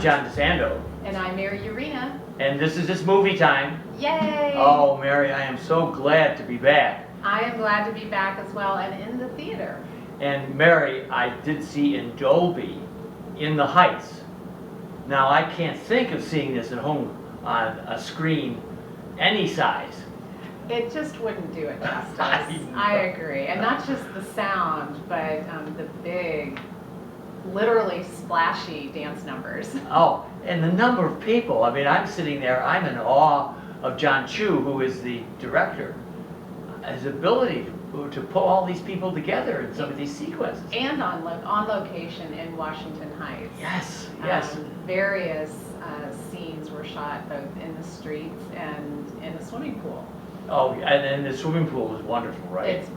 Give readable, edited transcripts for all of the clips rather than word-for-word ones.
John DeSando. And I'm Mary Urena. And this is This Movie Time. Yay! Oh, Mary, I am so glad to be back. I am glad to be back as well, and in the theater. And Mary, I did see in Dolby, In the Heights. Now, I can't think of seeing this at home on a screen any size. It just wouldn't do it justice. I I agree. And not just the sound, but the big, literally splashy dance numbers. Oh, and the number of people. I mean, I'm sitting there, I'm in awe of John Chu, who is the director. His ability to pull all these people together in some of these sequences. And on location in Washington Heights. Yes, yes. Various scenes were shot both in the streets and in the swimming pool. Oh, and then the swimming pool is wonderful, right? It's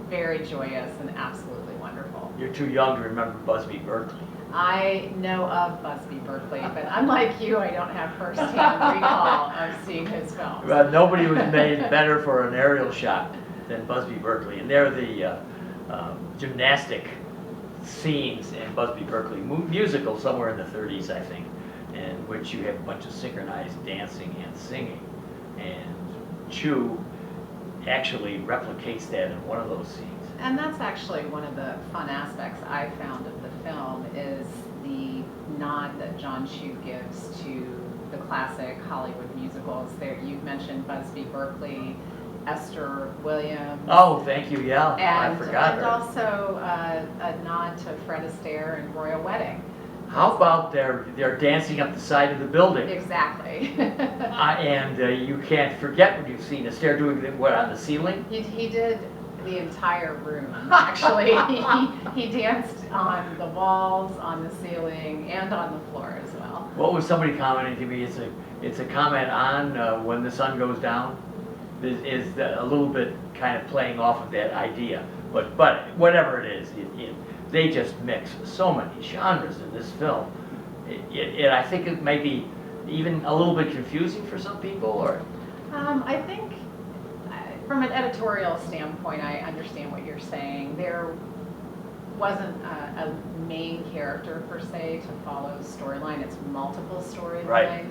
very joyous and absolutely wonderful. You're too young to remember Busby Berkeley. I know of Busby Berkeley, but unlike you, I don't have first-hand recall of seeing his films. Well, nobody was made better for an aerial shot than Busby Berkeley, and they're the gymnastic scenes in Busby Berkeley musical somewhere in the 30s, I think, in which you have a bunch of synchronized dancing and singing, and Chu actually replicates that in one of those scenes. And that's actually one of the fun aspects I found of the film is the nod that John Chu gives to the classic Hollywood musicals. There, you've mentioned Busby Berkeley, Esther Williams. Oh, thank you, yeah, And, I forgot and her. also a nod to Fred Astaire and Royal Wedding. How about they're dancing up the side of the building? Exactly. And you can't forget what you've seen Astaire doing what on the ceiling? He did the entire room, actually. he danced on the walls, on the ceiling, and on the floor as well. What was somebody commenting to me? It's a comment on When the Sun Goes Down. Is a little bit kind of playing off of that idea, but whatever it is, they just mix so many genres in this film. I think it may be even a little bit confusing for some people, or I think from an editorial standpoint, I understand what you're saying. There wasn't a main character per se to follow storyline. It's multiple storylines Right.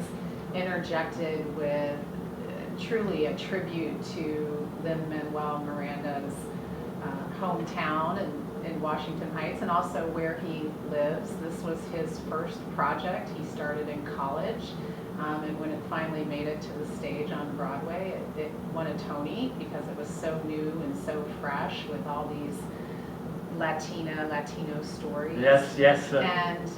interjected with truly a tribute to Lin-Manuel Miranda's hometown in Washington Heights, and also where he lives. This was his first project. He started in college, and when it finally made it to the stage on Broadway, it won a Tony because it was so new and so fresh with all these Latino stories. yes. And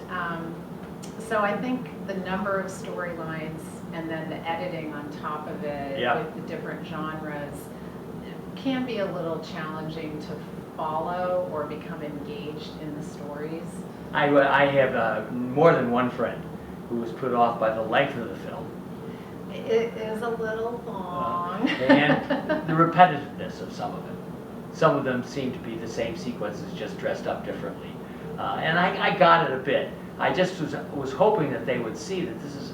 so I think the number of storylines and then the editing on top of it with the different genres can be a little challenging to follow or become engaged in the stories. I have more than one friend who was put off by the length of the film. It is a little long. And the repetitiveness of some of it. Some of them seem to be the same sequences, just dressed up differently. And I got it a bit. I just was hoping that they would see that this is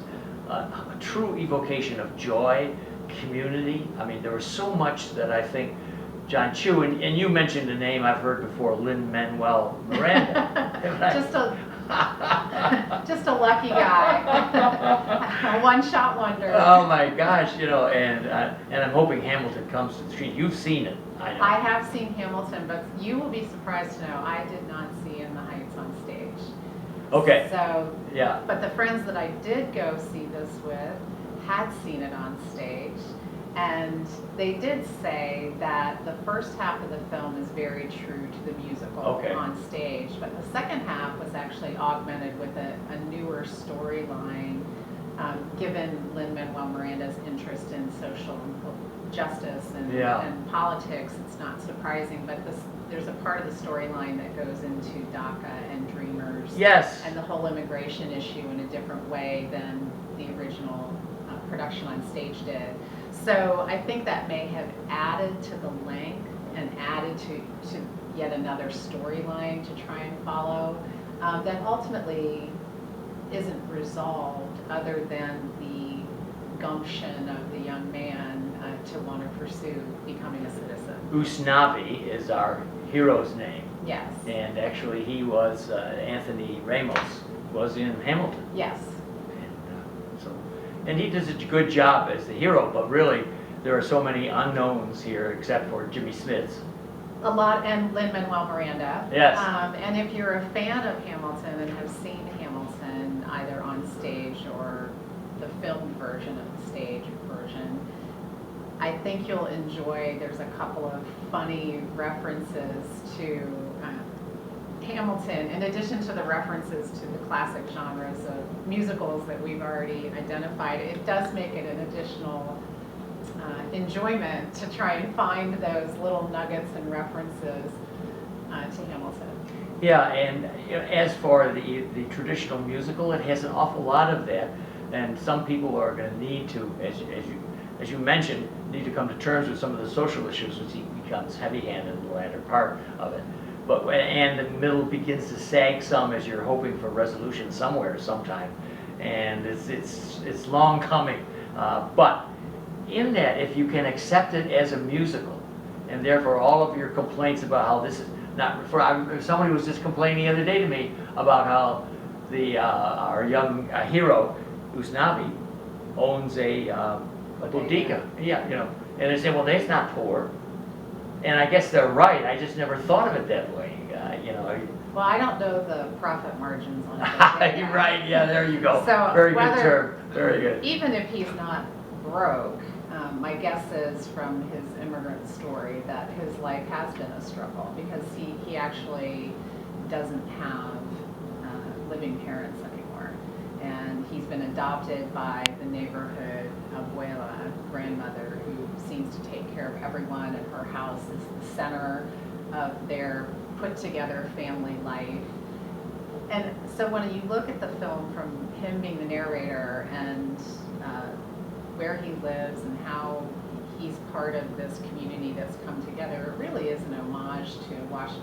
a true evocation of joy, community. I mean, there was so much that I think John Chu, and you mentioned a name I've heard before, Lin-Manuel Miranda. Just a lucky guy. A one-shot wonder. Oh my gosh, and I'm hoping Hamilton comes to the screen. You've seen it, I know. I have seen Hamilton, but you will be surprised to know I did not see In the Heights on stage. Okay. So, yeah. But the friends that I did go see this with had seen it on stage, and they did say that the first half of the film is very true to the musical on stage, but the second half was actually augmented with a newer storyline, given Lin-Manuel Miranda's interest in social justice and politics. It's not surprising, but there's a part of the storyline that goes into DACA and Dreamers. Yes. And the whole immigration issue in a different way than the original production on stage did. So I think that may have added to the length and added to yet another storyline to try and follow that ultimately isn't resolved other than the gumption of the young man to want to pursue becoming a citizen. Usnavi is our hero's name. Yes. And actually he was, Anthony Ramos was in Hamilton. Yes. and he does a good job as the hero, but really, there are so many unknowns here, except for Jimmy Smits. A lot, and Lin-Manuel Miranda. Yes. And if you're a fan of Hamilton and have seen Hamilton either on stage or the filmed version of the stage version, I think you'll enjoy, there's a couple of funny references to Hamilton, in addition to the references to the classic genres of musicals that we've already identified. It does make it an additional enjoyment to try and find those little nuggets and references to Hamilton. Yeah, and as for the traditional musical, it has an awful lot of that, and some people are going to need to, as you mentioned, need to come to terms with some of the social issues, which he becomes heavy-handed in the latter part of it. But and the middle begins to sag some as you're hoping for resolution somewhere, sometime, and it's long coming. But in that, if you can accept it as a musical, and therefore all of your complaints about how this is not, somebody was just complaining the other day to me about how our young hero, Usnavi, owns a bodega. Yeah, and they say, well, that's not poor. And I guess they're right. I just never thought of it that way. Well, I don't know the profit margins on it. Right. Yeah. There you go. So very good term. Very good. Even if he's not broke, my guess is from his immigrant story that his life has been a struggle, because he actually doesn't have living parents anymore, and he's been adopted by the neighborhood abuela, grandmother, who seems to take care of everyone, and her house is the center of their put together family life. And so when you look at the film from him being the narrator and where he lives and how he's part of this community that's come together, it really is an homage to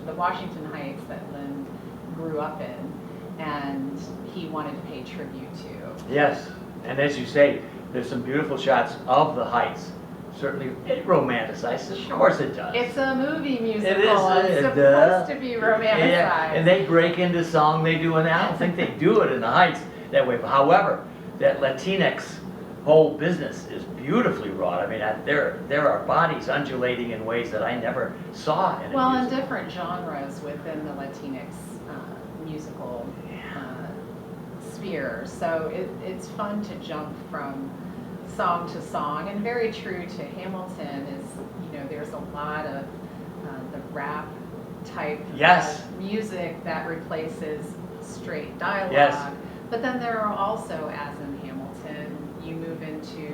the Washington Heights that Lynn grew up in, and he wanted to pay tribute to. Yes, and as you say, there's some beautiful shots of the Heights. Certainly, it romanticizes. Of course it does. It's a movie musical. It is. It's supposed to be romanticized. Yeah, and they break into song. They do, and I don't think they do it in the Heights that way. But however, that Latinx whole business is beautifully wrought. I mean, there are bodies undulating in ways that I never saw in a musical. Different genres within the Latinx musical sphere. So it's fun to jump from song to song, and very true to Hamilton is, there's a lot of the rap type of music that replaces straight dialogue. Yes. But then there are also, as in Hamilton, you move into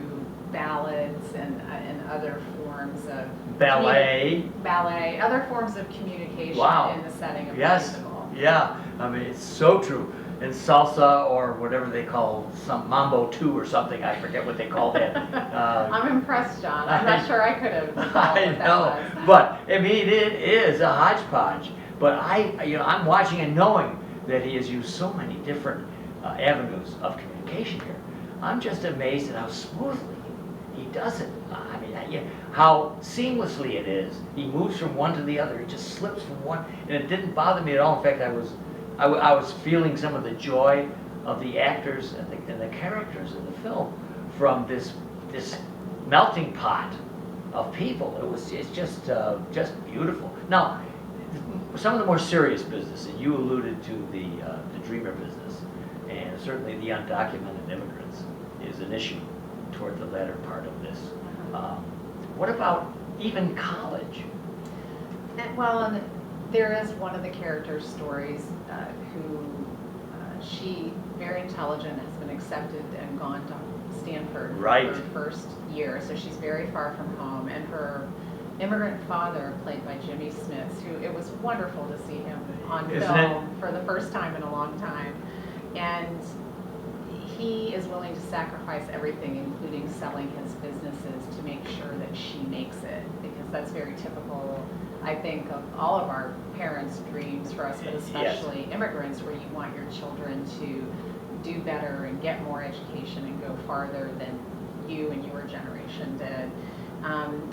ballads and other forms of ballet, other forms of communication in the setting of the musical. Yeah, I mean, it's so true. And salsa, or whatever they call, some mambo 2 or something, I forget what they call that. I'm impressed, John. I'm not sure I could have recalled I what that know, was. but I mean, it is a hodgepodge. But I'm watching and knowing that he has used so many different avenues of communication here. I'm just amazed at how smoothly he does it. I mean, how seamlessly it is. He moves from one to the other. He just slips from one, and it didn't bother me at all. In fact, I was feeling some of the joy of the actors and the characters in the film from this melting pot of people. It's just beautiful. Now, some of the more serious business, and you alluded to the dreamer business, and certainly the undocumented immigrants is an issue toward the latter part of this. What about even college? And there is one of the characters' stories who she, very intelligent, has been accepted and gone to Stanford for her first year, so she's very far from home, and her immigrant father, played by Jimmy Smits, who it was wonderful to see him on film for the first time in a long time, and he is willing to sacrifice everything, including selling his businesses, to make sure that she makes it, because that's very typical, I think, of all of our parents' dreams for us, but especially immigrants, where you want your children to do better and get more education and go farther than you and your generation did.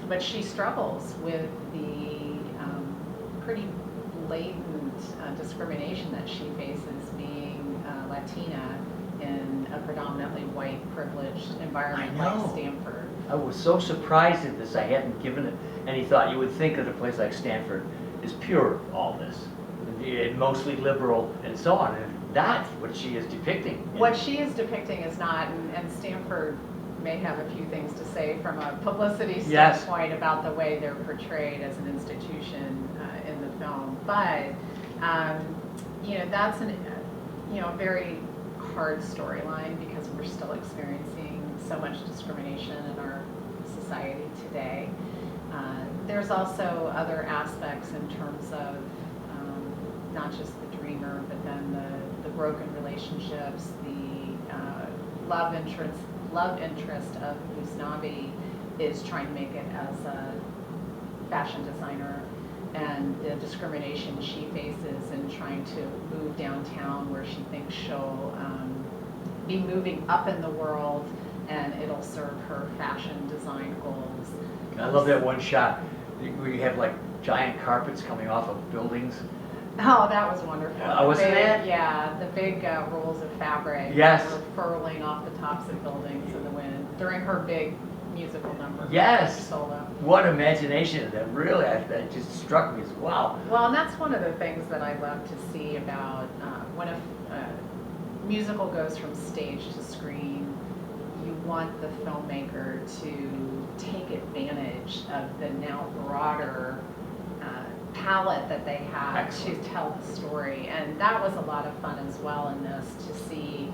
But she struggles with the pretty blatant discrimination that she faces being Latina in a predominantly white, privileged environment I like know. Stanford. I was so surprised at this. I hadn't given it any thought. You would think that a place like Stanford is pure of all this, mostly liberal and so on, and not what she is depicting. What she is depicting is not, and Stanford may have a few things to say from a publicity Yes. standpoint about the way they're portrayed as an institution in the film. But that's a very hard storyline because we're still experiencing so much discrimination in our society today. There's also other aspects in terms of not just the dreamer, but then the broken relationships, the love interest of Usnavi is trying to make it as a fashion designer, and the discrimination she faces in trying to move downtown where she thinks she'll be moving up in the world and it'll serve her fashion design goals. I love that one shot where you have like giant carpets coming off of buildings. Oh, that was wonderful. Wasn't it? Yeah, the big rolls of fabric Yes. that were furling off the tops of buildings in the wind during her big musical number. Yes. Solo. What imagination! That really, that just struck me as wow. Well, and that's one of the things that I love to see about when a musical goes from stage to screen. You want the filmmaker to take advantage of the now broader palette that they have Excellent. to tell the story. And that was a lot of fun as well in this, to see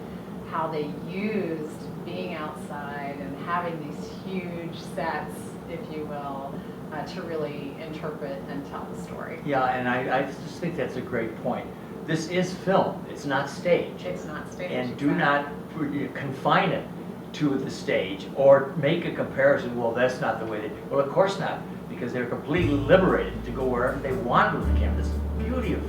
how they used being outside and having these huge sets, if you will, to really interpret and tell the story. Yeah, and I just think that's a great point. This is film, it's not stage. It's not stage. And do not confine it to the stage or make a comparison, well, that's not the way they, well, of course not, because they're completely liberated to go wherever they want with the camera. This is the beauty of